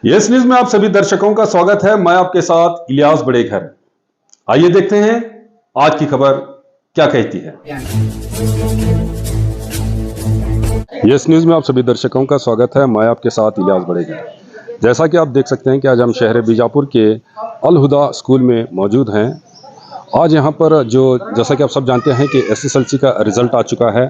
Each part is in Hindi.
यस न्यूज में आप सभी दर्शकों का स्वागत है। मैं आपके साथ इलियास बड़ेघर। आइए देखते हैं आज की खबर क्या कहती है। यस न्यूज में आप सभी दर्शकों का स्वागत है। मैं आपके साथ इलियास बड़ेघर। जैसा कि आप देख सकते हैं कि आज हम शहर बीजापुर के अल हुदा स्कूल में मौजूद हैं। आज यहाँ पर जैसा कि आप सब जानते हैं कि एसएसएलसी का रिज़ल्ट आ चुका है।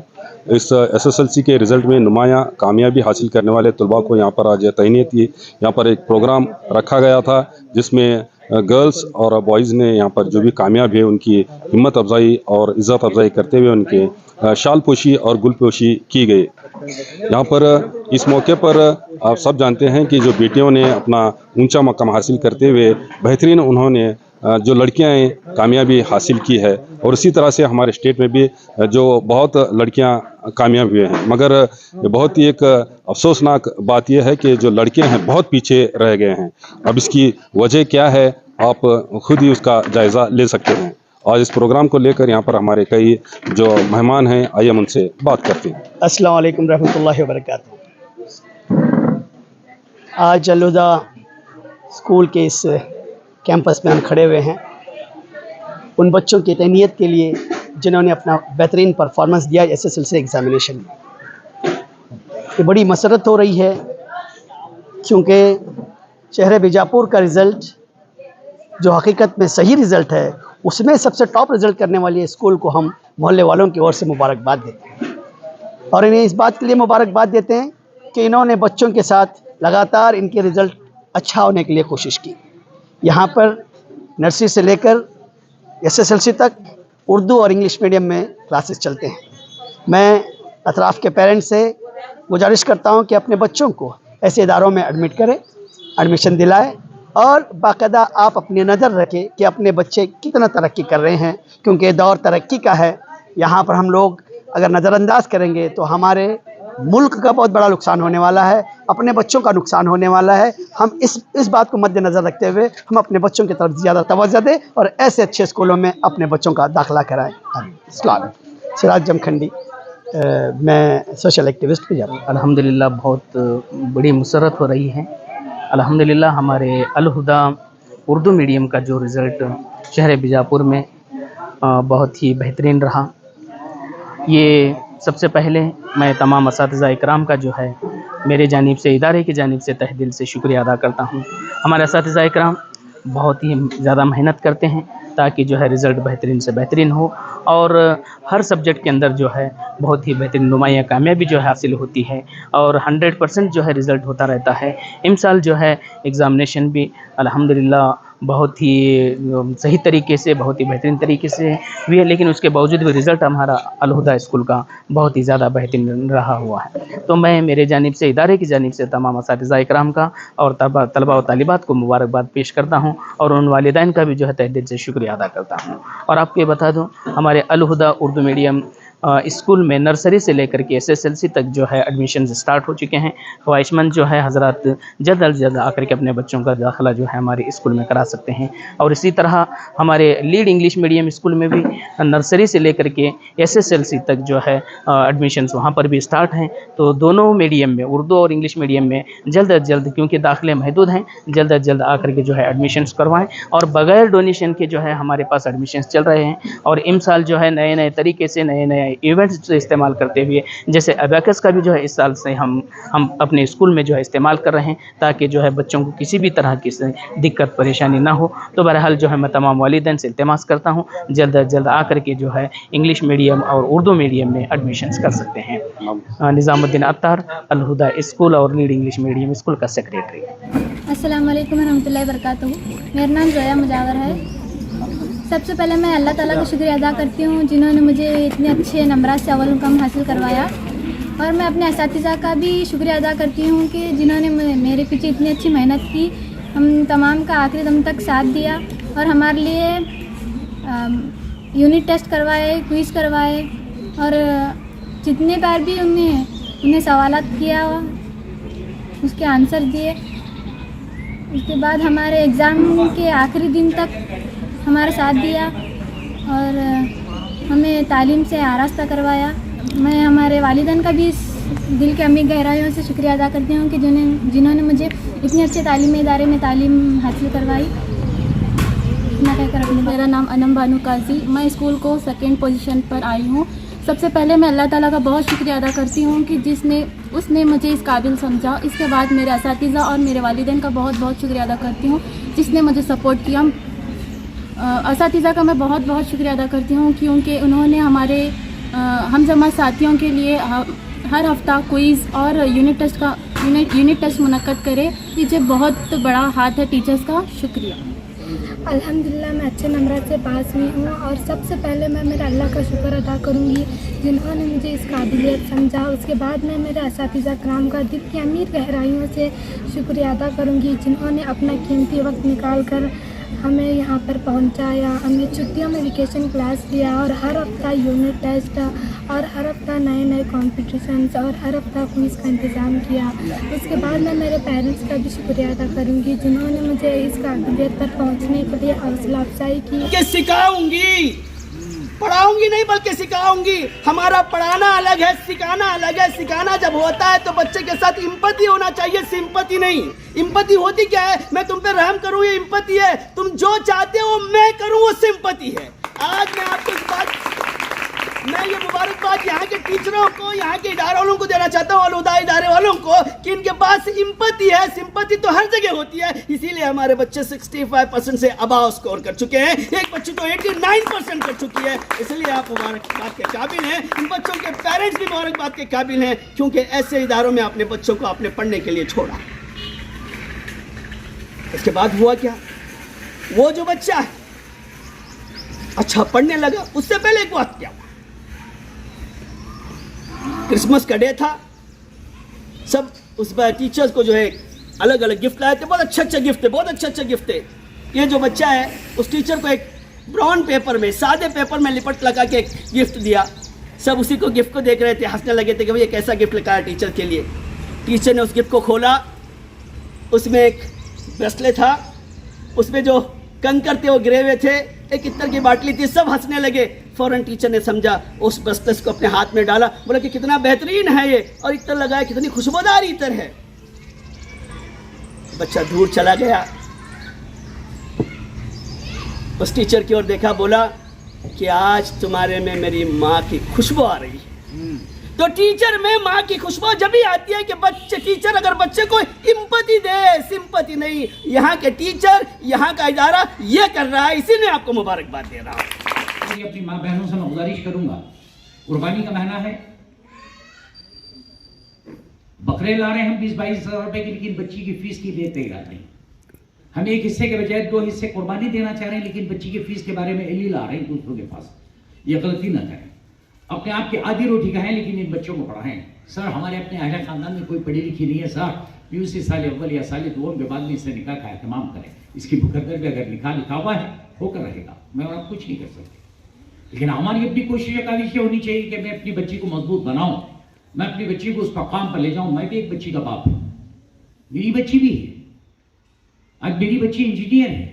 इस एसएसएलसी के रिज़ल्ट में नुमाया कामयाबी हासिल करने वाले तलबा को यहाँ पर आज तैनीयत की यहाँ पर एक प्रोग्राम रखा गया था, जिसमें गर्ल्स और बॉयज़ ने यहाँ पर जो भी कामयाब है उनकी हिम्मत अफजाई और इज़्ज़त अफजाई करते हुए उनके शाल पोशी और गुल पोशी की गई। यहाँ पर इस मौके पर आप सब जानते हैं कि जो बेटियों ने अपना ऊंचा मकाम हासिल करते हुए बेहतरीन उन्होंने जो लड़कियां कामयाबी हासिल की है, और इसी तरह से हमारे स्टेट में भी जो बहुत लड़कियां कामयाब हुए हैं। मगर बहुत ही एक अफसोसनाक बात यह है कि जो लड़के हैं बहुत पीछे रह गए हैं। अब इसकी वजह क्या है आप खुद ही उसका जायज़ा ले सकते हैं। और इस प्रोग्राम को लेकर यहाँ पर हमारे कई जो मेहमान हैं, आइए हम उनसे बात करते हैं। अस्सलाम वालेकुम रहमतुल्लाहि व बरकातहू। आज अल हुदा स्कूल के इस कैंपस में हम खड़े हुए हैं उन बच्चों की तैनीयत के लिए जिन्होंने अपना बेहतरीन परफॉर्मेंस दिया एसएसएलसी एग्ज़ामिनेशन में। ये बड़ी मसरत हो रही है क्योंकि शहर बीजापुर का रिज़ल्ट जो हकीकत में सही रिज़ल्ट है, उसमें सबसे टॉप रिज़ल्ट करने वाली स्कूल को हम मोहल्ले वालों की ओर से मुबारकबाद देते हैं। और इन्हें इस बात के लिए मुबारकबाद देते हैं कि इन्होंने बच्चों के साथ लगातार इनके रिज़ल्ट अच्छा होने के लिए कोशिश की। यहाँ पर नर्सरी से लेकर एसएसएलसी तक उर्दू और इंग्लिश मीडियम में क्लासेस चलते हैं। मैं अतराफ़ के पेरेंट्स से गुजारिश करता हूँ कि अपने बच्चों को ऐसे इदारों में एडमिट करें, एडमिशन दिलाएं और बाकायदा आप अपनी नज़र रखें कि अपने बच्चे कितना तरक्की कर रहे हैं, क्योंकि दौर तरक्की का है। यहाँ पर हम लोग अगर नज़रअंदाज करेंगे तो हमारे मुल्क का बहुत बड़ा नुकसान होने वाला है, अपने बच्चों का नुकसान होने वाला है। हम इस बात को मद्देनज़र रखते हुए हम अपने बच्चों की तरफ ज़्यादा तवज्जो दें और ऐसे अच्छे स्कूलों में अपने बच्चों का दाखिला कराएं। इस्लाम सिराज जमखंडी, मैं सोशल एक्टिविस्ट भी जाता हूँ। अल्हम्दुलिल्लाह बहुत बड़ी मुसरत हो रही है। अल्हम्दुलिल्लाह हमारे अल हुदा उर्दू मीडियम का जो रिज़ल्ट शहर बीजापुर में बहुत ही बेहतरीन रहा। ये सबसे पहले मैं तमाम असातिज़ा इकराम का जो है मेरे जानिब से, इदारे की जानिब से तहे दिल से शुक्रिया अदा करता हूँ। हमारे असातिज़ा इकराम बहुत ही ज़्यादा मेहनत करते हैं ताकि जो है रिज़ल्ट बेहतरीन से बेहतरीन हो, और हर सब्जेक्ट के अंदर जो है बहुत ही बेहतरीन नुमाया कामयाबी जो है हासिल होती है और 100% जो है रिज़ल्ट होता रहता है। इस साल जो है एग्ज़ामिनेशन भी अल्हम्दुलिल्लाह बहुत ही सही तरीके से, बहुत ही बेहतरीन तरीके से हुई है, लेकिन उसके बावजूद भी रिज़ल्ट हमारा अल हुदा स्कूल का बहुत ही ज़्यादा बेहतरीन रहा हुआ है। तो मैं मेरे जानिब से, इदारे की जानिब से तमाम असातिज़ा इकराम का और तलबा व तालिबात को मुबारकबाद पेश करता हूँ और उन वालिदैन का भी जो है तहे दिल से शुक्रिया अदा करता हूँ। और आपको ये बता दूँ, हमारे अल हुदा उर्दू मीडियम स्कूल में नर्सरी से लेकर के एसएसएलसी तक जो है एडमिशन स्टार्ट हो चुके हैं। ख्वाहिशमंद जो है हज़रात जल्द अज जल्द आकर के अपने बच्चों का दाखिला जो है हमारे स्कूल में करा सकते हैं। और इसी तरह हमारे लीड इंग्लिश मीडियम स्कूल में भी नर्सरी से लेकर के एसएसएलसी तक जो है एडमिशन्स वहाँ पर भी स्टार्ट हैं। तो दोनों मीडियम में, उर्दू और इंग्लिश मीडियम में जल्द अज जल्द, क्योंकि दाखिले महदूद हैं, जल्द अज जल्द आकर के जो है एडमिशन्स करवाएँ। और बग़ैर डोनेशन के जो है हमारे पास एडमिशन्स चल रहे हैं। और इस साल जो है नए नए तरीके से, नए नए इवेंट्स से इस्तेमाल करते हुए, जैसे अबैकस का भी जो है इस साल से हम अपने स्कूल में जो है इस्तेमाल कर रहे हैं, ताकि जो है बच्चों को किसी भी तरह की दिक्कत परेशानी ना हो। तो बहरहाल जो है मैं तमाम वालिदैन से इल्तिमास करता हूँ जल्द अज जल्द आकर के जो है इंग्लिश मीडियम और उर्दू मीडियम में एडमिशन्स कर सकते हैं। निज़ामुद्दीन अत्तार, अल हुदा स्कूल और लीड इंग्लिश मीडियम स्कूल का सेक्रेटरी। अस्सलाम वालेकुम रहमतुल्लाहि व बरकातहू। मेरा नाम जोया मुजावर है। सबसे पहले मैं अल्लाह ताला का शुक्रिया अदा करती हूँ जिन्होंने मुझे इतने अच्छे नंबरात से अव्वल मुकाम हासिल करवाया। और मैं अपने असातिज़ा का भी शुक्रिया अदा करती हूँ कि जिन्होंने मेरे पीछे इतनी अच्छी मेहनत की, हम तमाम का आखिरी दम तक साथ दिया और हमारे लिए यूनिट टेस्ट करवाए, क्विज़ करवाए और जितने बार भी उन्हें सवालात किया उसके आंसर दिए। उसके बाद हमारे एग्ज़ाम के आखिरी दिन तक हमारा साथ दिया और हमें तालीम से आरास्ता करवाया। मैं हमारे वालिदैन का भी इस दिल की अमीर गहराइयों से शुक्रिया अदा करती हूँ कि जिन्होंने मुझे इतनी अच्छे तालीमी इदारे में तालीम हासिल करवाई। इतना कहकर अपने मेरा नाम अनम बानू काजी, मैं स्कूल को 2nd पोजीशन पर आई हूँ। सबसे पहले मैं अल्लाह ताला का बहुत शुक्रिया अदा करती हूँ कि उसने मुझे इस काबिल समझा। इसके बाद मेरे असातिज़ा और मेरे वालिदैन का बहुत बहुत शुक्रिया अदा करती हूँ जिसने मुझे सपोर्ट किया। असातिज़ा का मैं बहुत बहुत शुक्रिया अदा करती हूँ क्योंकि उन्होंने हमारे हम जमा साथियों के लिए हर हफ्ता क्विज़ और यूनिट टेस्ट मुनक्कद करे। ये बहुत बड़ा हाथ है टीचर्स का। शुक्रिया। अल्हम्दुलिल्लाह मैं अच्छे नंबर से पास हुई हूँ और सबसे पहले मैं मेरे अल्लाह का शुक्र अदा करूँगी जिन्होंने मुझे इस काबिलियत समझा। उसके बाद मैं मेरे असातिज़ा कराम का दिल की अमीर गहराइयों से शुक्रिया अदा करूँगी जिन्होंने अपना कीमती वक्त निकाल कर हमें यहाँ पर पहुँचाया। हमें छुट्टियों में वेकेशन क्लास दिया और हर हफ्ता यूनिट टेस्ट और हर हफ्ता नए नए कॉम्पिटिशन्स और हर हफ्ता क्विज़ का इंतज़ाम किया। उसके बाद मैं मेरे पेरेंट्स का भी शुक्रिया अदा करूँगी जिन्होंने मुझे इस काबिलियत पर पहुँचने के लिए हौसला अफजाई की। के सिखाऊंगी, पढ़ाऊंगी नहीं बल्कि सिखाऊंगी। हमारा पढ़ाना अलग है, सिखाना अलग है। सिखाना जब होता है तो बच्चे के साथ इम्पति होना चाहिए, सिंपति नहीं। इम्पति होती क्या है? मैं तुम पे रहम करूं, ये इम्पति है। तुम जो चाहते हो मैं करूं, वो सिंपति है। आज मैं आपको इस बात मैं ये मुबारकबाद यहाँ के टीचरों को, यहाँ के इदारे वालों को देना चाहता हूँ, अलहुदा इदारे वालों को, कि इनके पास सिंपति है। सिंपति तो हर जगह होती है, इसीलिए हमारे बच्चे 65% से अबाव स्कोर कर चुके हैं। एक बच्ची तो 89% कर चुकी है। इसलिए आप मुबारकबाद के काबिल हैं। इन बच्चों के पेरेंट्स भी मुबारकबाद के काबिल हैं क्योंकि ऐसे इदारों में अपने बच्चों को आपने पढ़ने के लिए छोड़ा। इसके बाद हुआ क्या? वो जो बच्चा अच्छा पढ़ने लगा, उससे पहले एक बात क्या, क्रिसमस का डे था। सब उस पर टीचर्स को जो है अलग अलग गिफ्ट लाए थे। बहुत अच्छा गिफ्ट है, बहुत अच्छा गिफ्ट है। ये जो बच्चा है उस टीचर को एक ब्राउन पेपर में, सादे पेपर में लिपट लगा के एक गिफ्ट दिया। सब उसी को गिफ्ट को देख रहे थे, हंसने लगे थे कि भाई ये कैसा गिफ्ट लिखा है टीचर के लिए। टीचर ने उस गिफ्ट को खोला, उसमें एक ब्रेसलेट था, उसमें जो कंकर थे वो गिरे हुए थे, एक इत्र की बाटली थी। सब हंसने लगे। फौरन टीचर ने समझा, उस ब्रेसलेट को अपने हाथ में डाला, बोला कि कितना बेहतरीन है ये, और इत्र लगाया, कितनी खुशबूदार इत्र है। बच्चा दूर चला गया, उस टीचर की ओर देखा, बोला कि आज तुम्हारे में मेरी माँ की खुशबू आ रही है। तो टीचर में माँ की खुशबू जब भी आती है कि बच्चे, टीचर अगर बच्चे को इम्पति दे, सिंपति नहीं। यहाँ के टीचर, यहाँ का इदारा ये कर रहा है, इसीलिए आपको मुबारकबाद दे रहा हूँ। अपनी माँ बहनों से मैं गुजारिश करूंगा, कुर्बानी का महीना है, बकरे ला रहे हैं हम 20-22 हज़ार रुपए की, लेकिन बच्ची की फीस की लिए तैयार नहीं। हम एक हिस्से के बजाय 2 हिस्से कुर्बानी देना चाह रहे हैं, लेकिन बच्ची की फीस के बारे में एली ला रहे हैं दूसरों के पास। ये गलती ना करें। अपने आप की आधी रोटी खाएं, लेकिन इन बच्चों को पढ़ाएं। सर हमारे अपने अहले खानदान में कोई पढ़ी लिखी नहीं है सर, PUC साल अव्वल या साल दुआम के बाद में इससे निकाह का एहतमाम करें। इसकी मुकद्दर भी अगर लिखा हुआ है होकर रहेगा, मैं और आप कुछ नहीं कर सकते। लेकिन हमारी अपनी कोशिश काविश ये होनी चाहिए कि मैं अपनी बच्ची को मजबूत बनाऊं, मैं अपनी बच्ची को उस मकाम पर ले जाऊं। मैं भी एक बच्ची का बाप हूं, मेरी बच्ची भी है। आज मेरी बच्ची इंजीनियर है।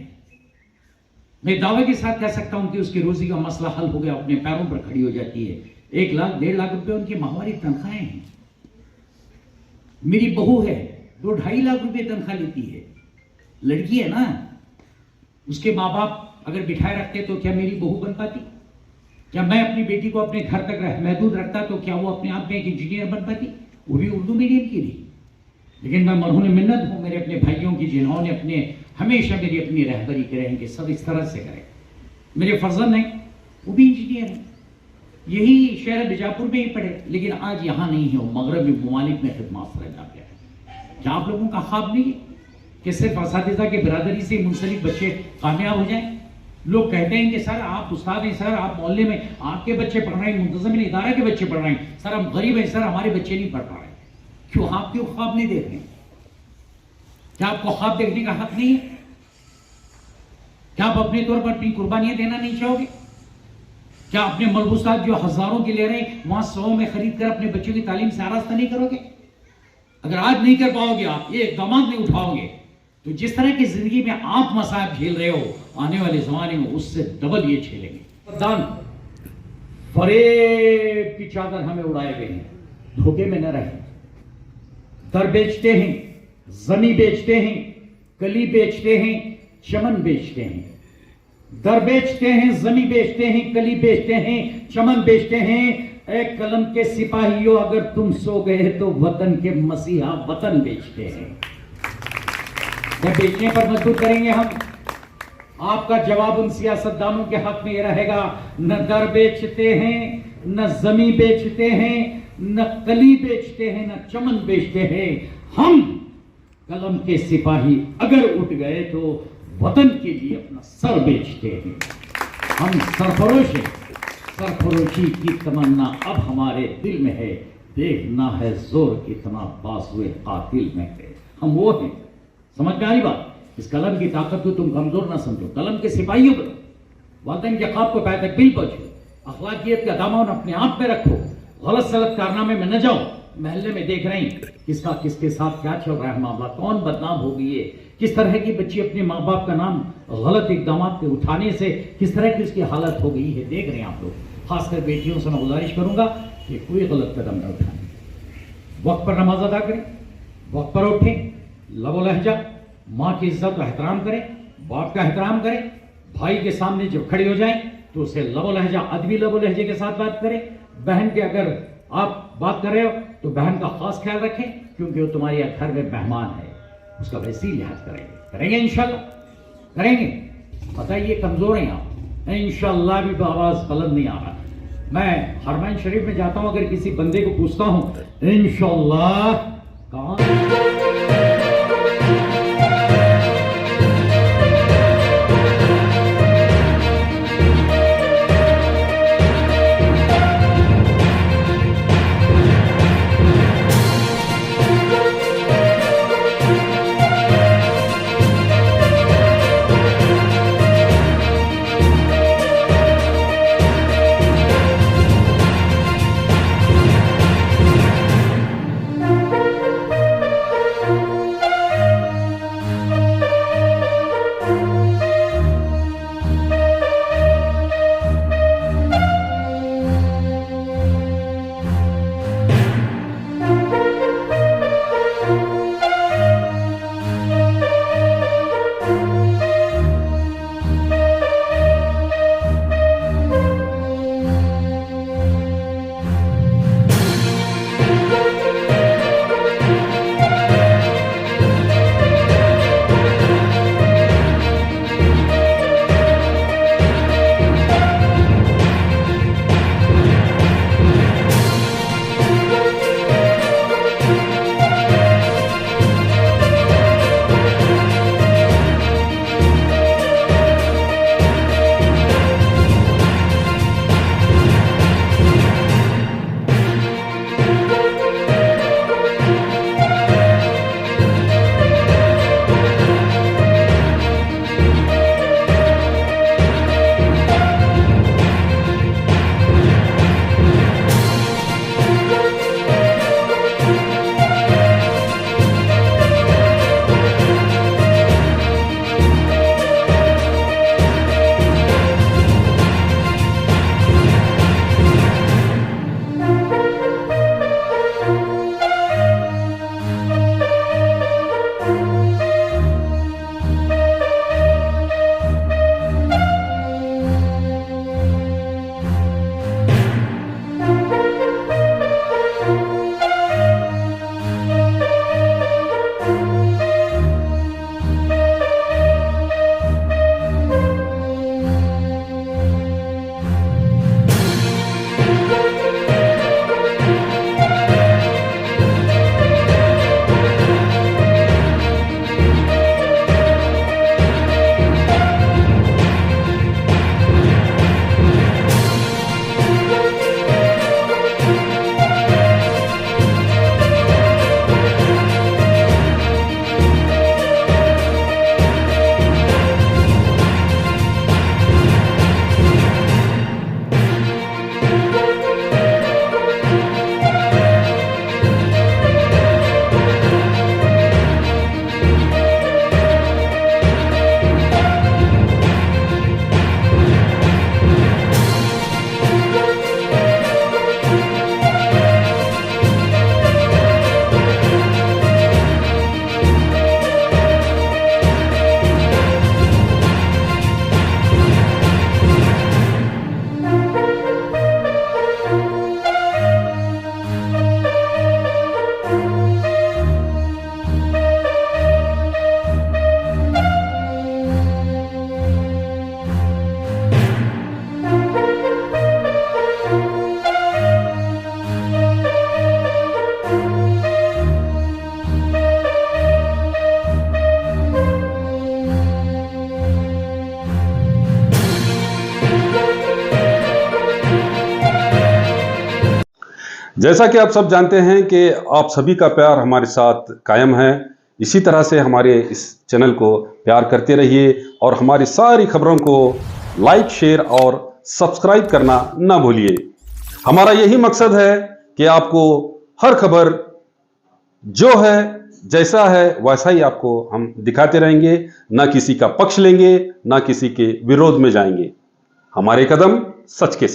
मैं दावे के साथ कह सकता हूं कि उसकी रोजी का मसला हल हो गया, अपने पैरों पर खड़ी हो जाती है। 1 लाख 1.5 लाख रुपए उनकी माहवारी तनख्वाहें हैं। मेरी बहू है, 2-2.5 लाख रुपए तनख्वाह लेती है। लड़की है ना, उसके माँ बाप अगर बिठाए रखते तो क्या मेरी बहू बन पाती? क्या मैं अपनी बेटी को अपने घर तक महदूद रखता तो क्या वो अपने आप में एक इंजीनियर बन पाती? वो भी उर्दू मीडियम की थी। लेकिन मैं मरहून मिन्नत हूँ मेरे अपने भाइयों की, जिन्होंने अपने हमेशा मेरी अपनी रहबरी करें कि सब इस तरह से करें। मेरे फर्जंद हैं, वो भी इंजीनियर हैं, यही शहर बीजापुर में ही पढ़े, लेकिन आज यहाँ नहीं है, वो मगरबी ममालिक में खिदमत सरंजाम दे रहे हैं। क्या आप लोगों का ख्वाब नहीं है कि सिर्फ असातिज़ा के बिरादरी से मुंसलिक बच्चे कामयाब हो जाएं? लोग कहते हैं कि सर आप उस्ताद हैं, सर आप मोहल्ले में आपके बच्चे पढ़ रहे हैं, मुंतज़मिन इदारा के बच्चे पढ़ रहे हैं, सर हम गरीब हैं, सर हमारे बच्चे नहीं पढ़ पा रहे। क्यों आप क्यों ख्वाब नहीं देख रहे? क्या आपको ख्वाब देखने का हक नहीं है? क्या आप अपने तौर पर अपनी कुर्बानियां देना नहीं चाहोगे? क्या अपने मलबूसात जो हजारों के ले रहे हैं वहां 100 में खरीद कर अपने बच्चों की तालीम से आरास्ता नहीं करोगे? अगर आज नहीं कर पाओगे, आप ये इक़दामात नहीं उठाओगे, तो जिस तरह की जिंदगी में आप मसाइब झेल रहे हो, आने वाले जमाने में उससे डबल ये झेलेंगे। दान फरेब की चादर हमें उड़ाए गए हैं। धोखे में न रहें। दर बेचते हैं, जमी बेचते हैं, कली बेचते हैं, चमन बेचते हैं। दर बेचते हैं, जमी बेचते हैं, कली बेचते हैं, चमन बेचते हैं। एक कलम के सिपाहियों, अगर तुम सो गए तो वतन के मसीहा वतन बेचते हैं। जब बेचने पर मजबूर करेंगे हम, आपका जवाब उन सियासतदानों के हक में ये रहेगा, न दर बेचते हैं, न जमी बेचते हैं, न कली बेचते हैं, न चमन बेचते हैं। हम कलम के सिपाही अगर उठ गए तो वतन के लिए अपना सर बेचते हैं। हम सरफरोश हैं। सरफरोशी की तमन्ना अब हमारे दिल में है, देखना है जोर कितना बाजुए कातिल में है। हम वो हैं। समझ में आई बात? इस कलम की ताकत को तुम कमजोर ना समझो। कलम के सिपाहियों बनो, वतन के ख्वाब को पैतकबील पहुंचो, अखलाकियत का दामन अपने आप में रखो, गलत सलत कारनामे में न जाओ। महल्ले में देख रहे हैं किसका किसके साथ क्या चल रहा है मामला, कौन बदनाम हो गई है, किस तरह की बच्ची अपने माँ बाप का नाम गलत इकदाम के उठाने से किस तरह की उसकी हालत हो गई है, देख रहे हैं आप लोग। खासकर बेटियों से मैं गुजारिश करूंगा कि कोई गलत कदम न उठाएं, वक्त पर नमाज अदा करें, वक्त पर उठें, लबो लहजा, माँ की इज्जत और एहतराम करें, बाप का एहतराम करें। भाई के सामने जब खड़े हो जाएं तो उसे लबो लहजा, अदबी लबो लहजे के साथ बात करें। बहन के अगर आप बात कर रहे हो तो बहन का खास ख्याल रखें, क्योंकि वो तुम्हारे घर में मेहमान है, उसका वैसी लिहाज करेंगे इंशाल्लाह, करेंगे। पता है ये कमजोर हैं आप, इंशाल्लाह भी आवाज बुलंद नहीं आ रहा। मैं हरमैन शरीफ में जाता हूं, अगर किसी बंदे को पूछता हूं इंशाल्लाह कहां जैसा कि आप सब जानते हैं कि आप सभी का प्यार हमारे साथ कायम है, इसी तरह से हमारे इस चैनल को प्यार करते रहिए और हमारी सारी खबरों को लाइक, शेयर और सब्सक्राइब करना ना भूलिए। हमारा यही मकसद है कि आपको हर खबर जो है, जैसा है वैसा ही आपको हम दिखाते रहेंगे, ना किसी का पक्ष लेंगे, ना किसी के विरोध में जाएंगे। हमारे कदम सच के साथ।